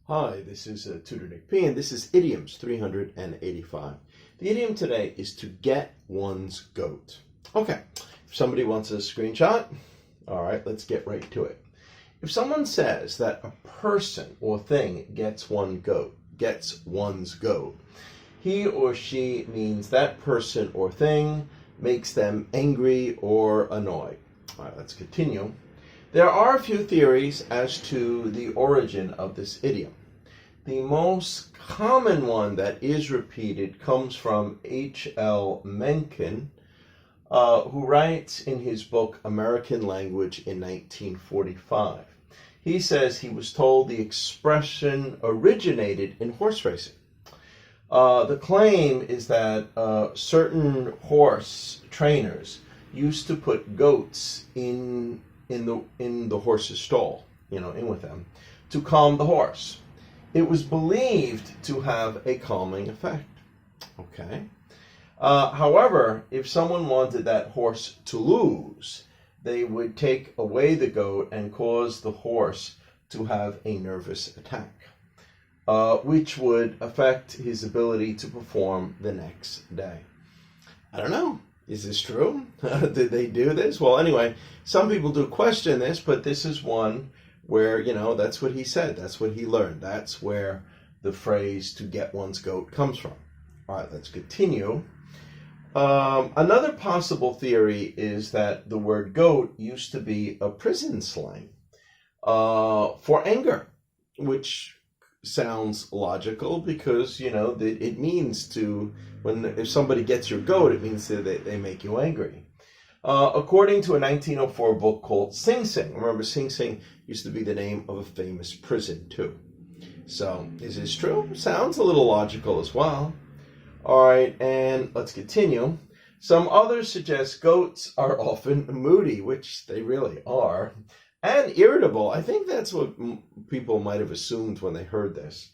Hi, this is Tutor Nick P, and this is Idioms 385. The idiom today is to get one's goat. Okay, if somebody wants a screenshot, all right, let's get right to it. If someone says that a person or thing gets one's goat, he or she means that person or thing makes them angry or annoyed. All right, let's continue. There are a few theories as to the origin of this idiom. The most common one that is repeated comes from H.L. Mencken, who writes in his book American Language in 1945. He says he was told the expression originated in horse racing. The claim is that certain horse trainers used to put goats in the horse's stall, in with them, to calm the horse. It was believed to have a calming effect. Okay. However, if someone wanted that horse to lose, they would take away the goat and cause the horse to have a nervous attack, which would affect his ability to perform the next day. I don't know. Is this true? Did they do this? Well, anyway, some people do question this, but this is one where, that's what he said. That's what he learned. That's where the phrase to get one's goat comes from. All right, let's continue. Another possible theory is that the word goat used to be a prison slang for anger, which sounds logical because, it means if somebody gets your goat, it means that they make you angry. According to a 1904 book called Sing Sing, remember Sing Sing used to be the name of a famous prison too. So, is this true? Sounds a little logical as well. All right, and let's continue. Some others suggest goats are often moody, which they really are, and irritable. I think that's what people might have assumed when they heard this.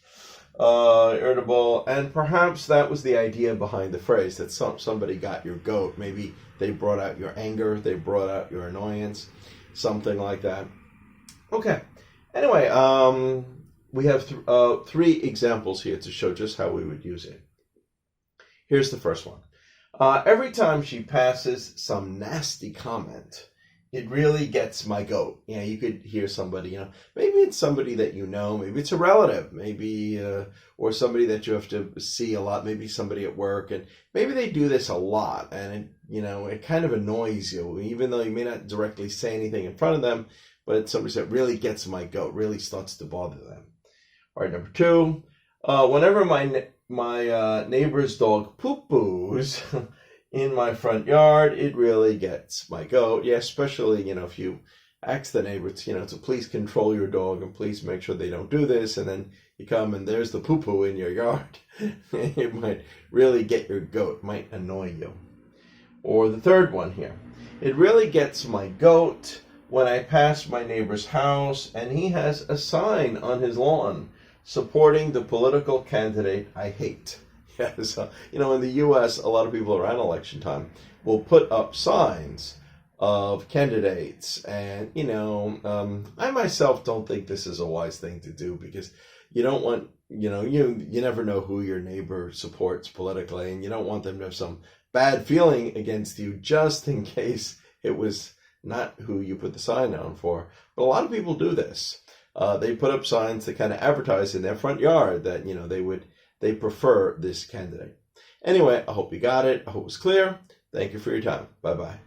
Irritable, and perhaps that was the idea behind the phrase, that somebody got your goat. Maybe they brought out your anger, they brought out your annoyance, something like that. Okay, anyway, we have three examples here to show just how we would use it. Here's the first one. Every time she passes some nasty comment, it really gets my goat. You could hear somebody, maybe it's somebody that maybe it's a relative, maybe, or somebody that you have to see a lot, maybe somebody at work, and maybe they do this a lot, and it kind of annoys you, even though you may not directly say anything in front of them, but it's somebody that really gets my goat, really starts to bother them. All right, number two, whenever my neighbor's dog poo-poos in my front yard, it really gets my goat. Yeah, especially, if you ask the neighbor, to please control your dog and please make sure they don't do this, and then you come and there's the poo-poo in your yard. It might really get your goat, might annoy you. Or the third one here. It really gets my goat when I pass my neighbor's house and he has a sign on his lawn supporting the political candidate I hate. Yes, in the U.S., a lot of people around election time will put up signs of candidates, and I myself don't think this is a wise thing to do, because you don't want, you never know who your neighbor supports politically, and you don't want them to have some bad feeling against you just in case it was not who you put the sign on for. But a lot of people do this. They put up signs to kind of advertise in their front yard that, they prefer this candidate. Anyway, I hope you got it. I hope it was clear. Thank you for your time. Bye-bye.